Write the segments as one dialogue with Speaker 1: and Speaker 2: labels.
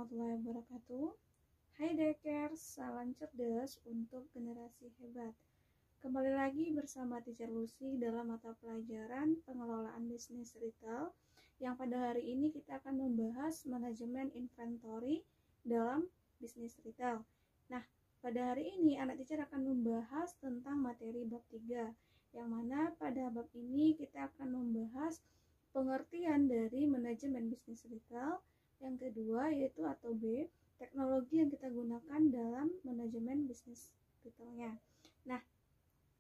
Speaker 1: warahmatullahi wabarakatuh. Hai Dekers, salam cerdas untuk generasi hebat. Kembali lagi bersama Teacher Lucy dalam mata pelajaran pengelolaan bisnis retail, yang pada hari ini kita akan membahas manajemen inventory dalam bisnis retail. Nah, pada hari ini anak teacher akan membahas tentang materi bab 3, yang mana pada bab ini kita akan membahas pengertian dari manajemen bisnis retail. Yang kedua yaitu atau B, teknologi yang kita gunakan dalam manajemen bisnis retailnya. Nah,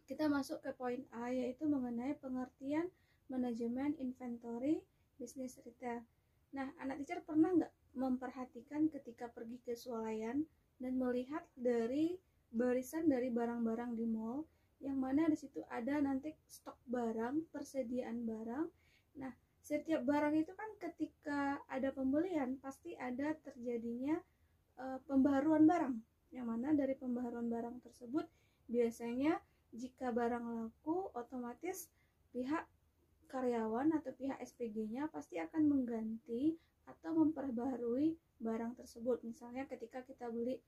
Speaker 1: kita masuk ke poin A, yaitu mengenai pengertian manajemen inventory bisnis retail. Nah, anak teacher pernah nggak memperhatikan ketika pergi ke swalayan dan melihat dari barisan dari barang-barang di mall, yang mana di situ ada nanti stok barang, persediaan barang. Nah, setiap barang itu kan ketika ada pembelian pasti ada terjadinya pembaharuan barang, yang mana dari pembaharuan barang tersebut biasanya jika barang laku otomatis pihak karyawan atau pihak SPG-nya pasti akan mengganti atau memperbaharui barang tersebut. Misalnya ketika kita beli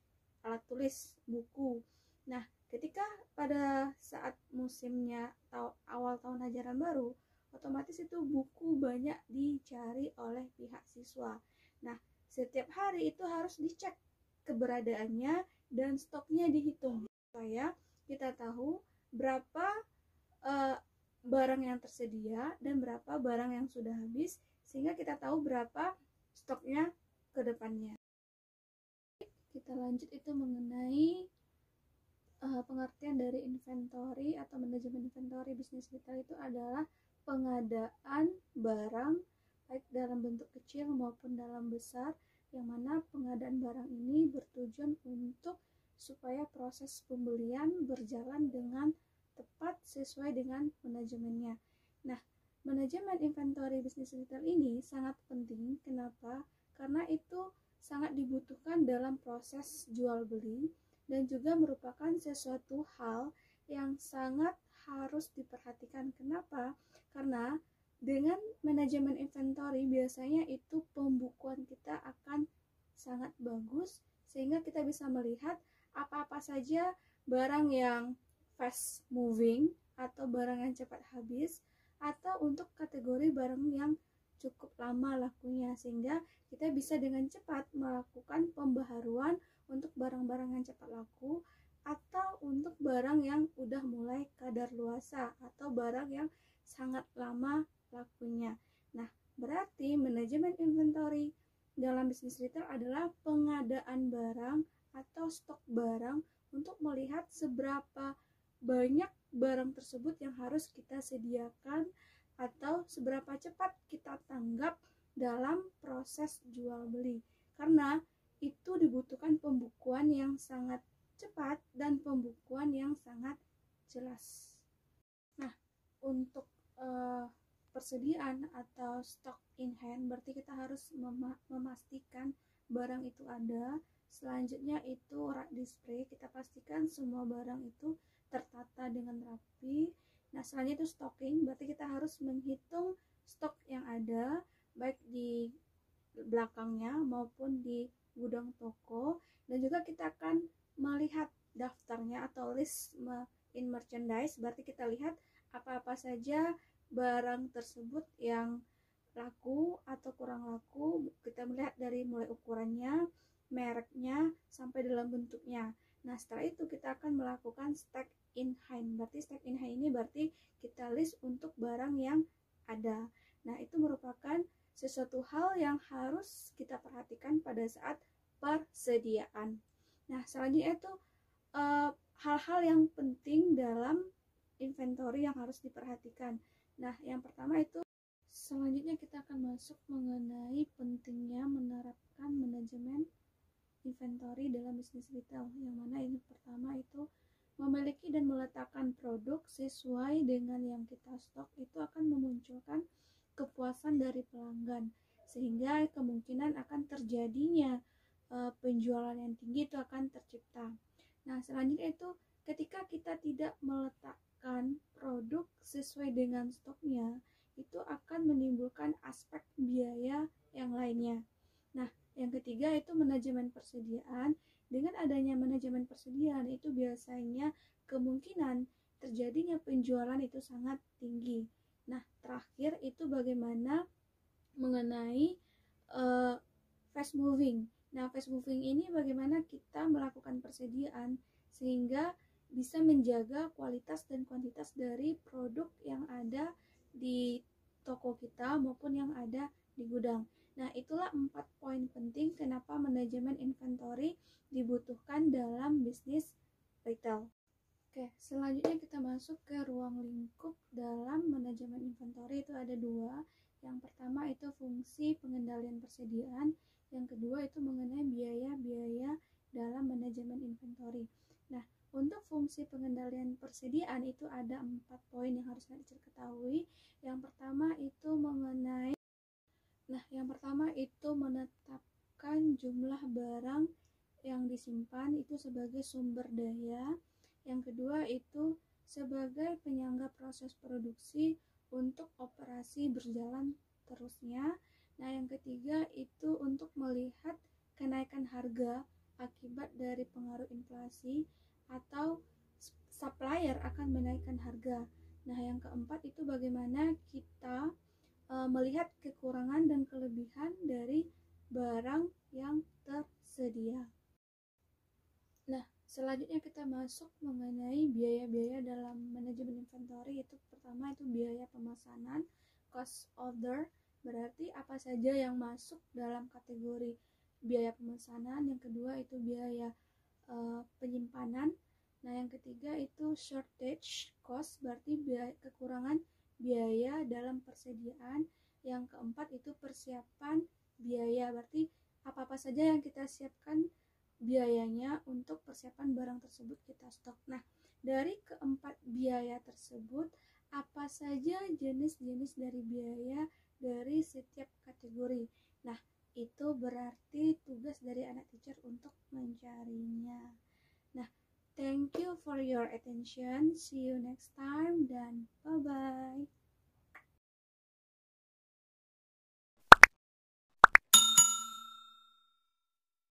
Speaker 1: alat tulis, buku. Nah, ketika pada saat musimnya atau awal tahun ajaran baru, otomatis itu buku banyak dicari oleh pihak siswa. Nah, setiap hari itu harus dicek keberadaannya dan stoknya dihitung supaya kita tahu berapa barang yang tersedia dan berapa barang yang sudah habis, sehingga kita tahu berapa stoknya ke depannya. Kita lanjut itu mengenai pengertian dari inventory atau manajemen inventory bisnis retail itu adalah pengadaan barang baik dalam bentuk kecil maupun dalam besar, yang mana pengadaan barang ini bertujuan untuk supaya proses pembelian berjalan dengan tepat sesuai dengan manajemennya. Nah, manajemen inventory bisnis retail ini sangat penting. Kenapa? Karena itu sangat dibutuhkan dalam proses jual beli dan juga merupakan sesuatu hal yang sangat harus diperhatikan. Kenapa? Karena dengan manajemen inventory biasanya itu pembukuan kita akan sangat bagus, sehingga kita bisa melihat apa-apa saja barang yang fast moving atau barang yang cepat habis, atau untuk kategori barang yang cukup lama lakunya, sehingga kita bisa dengan cepat melakukan pembaharuan untuk barang-barang yang cepat laku atau untuk barang yang udah mulai kadaluarsa atau barang yang sangat lama lakunya. Nah, berarti manajemen inventory dalam bisnis retail adalah pengadaan barang atau stok barang untuk melihat seberapa banyak barang tersebut yang harus kita sediakan atau seberapa cepat kita tanggap dalam proses jual beli. Karena itu dibutuhkan pembukuan yang sangat cepat dan pembukuan yang sangat jelas. Nah, untuk persediaan atau stock in hand berarti kita harus memastikan barang itu ada. Selanjutnya itu rak display, kita pastikan semua barang itu tertata dengan rapi. Nah, selanjutnya itu stocking, berarti kita harus menghitung stok yang ada baik di belakangnya maupun di gudang toko, dan juga kita akan melihat daftarnya atau list in merchandise, berarti kita lihat apa-apa saja barang tersebut yang laku atau kurang laku. Kita melihat dari mulai ukurannya, mereknya, sampai dalam bentuknya. Nah, setelah itu kita akan melakukan stack in hand. Berarti stack in hand ini berarti kita list untuk barang yang ada. Nah, itu merupakan sesuatu hal yang harus kita perhatikan pada saat persediaan. Nah, selanjutnya itu hal-hal yang penting dalam inventory yang harus diperhatikan. Nah, yang pertama itu selanjutnya kita akan masuk mengenai pentingnya menerapkan manajemen inventory dalam bisnis retail, yang mana ini pertama itu memiliki dan meletakkan produk sesuai dengan yang kita stok itu akan memunculkan kepuasan dari pelanggan, sehingga kemungkinan akan terjadinya penjualan yang tinggi itu akan tercipta. Nah, selanjutnya itu ketika kita tidak meletakkan produk sesuai dengan stoknya, itu akan menimbulkan aspek biaya yang lainnya. Nah, Yang ketiga itu manajemen persediaan. Dengan adanya manajemen persediaan itu biasanya kemungkinan terjadinya penjualan itu sangat tinggi. Nah, terakhir itu bagaimana mengenai fast moving. Nah, fast moving ini bagaimana kita melakukan persediaan sehingga bisa menjaga kualitas dan kuantitas dari produk yang ada di toko kita maupun yang ada di gudang. Nah, itulah 4 poin penting kenapa manajemen inventory dibutuhkan dalam bisnis retail. Oke, selanjutnya kita masuk ke ruang lingkup dalam manajemen inventory. Itu ada 2. Yang pertama itu fungsi pengendalian persediaan, yang kedua itu mengenai biaya-biaya dalam manajemen inventory. Nah, untuk fungsi pengendalian persediaan itu ada 4 poin yang harus diketahui. Yang pertama itu menetapkan jumlah barang yang disimpan itu sebagai sumber daya. Yang kedua itu sebagai penyangga proses produksi untuk operasi berjalan terusnya. Nah, yang ketiga itu untuk melihat kenaikan harga akibat dari pengaruh inflasi atau supplier akan menaikkan harga. Nah, yang keempat itu bagaimana kita melihat kekurangan dan kelebihan dari barang yang tersedia. Nah, selanjutnya kita masuk mengenai biaya-biaya dalam manajemen inventory. Itu pertama itu biaya pemesanan, cost order, berarti apa saja yang masuk dalam kategori biaya pemesanan. Yang kedua itu biaya penyimpanan. Nah, yang ketiga itu shortage cost, berarti kekurangan biaya dalam persediaan. Yang keempat itu persiapan biaya, berarti apa-apa saja yang kita siapkan biayanya untuk persiapan barang tersebut kita stok. Nah, dari keempat biaya tersebut, apa saja jenis-jenis dari biaya dari setiap kategori? Nah, itu berarti tugas dari anak teacher untuk mencarinya. Nah, thank you for your attention. See you next time dan bye-bye.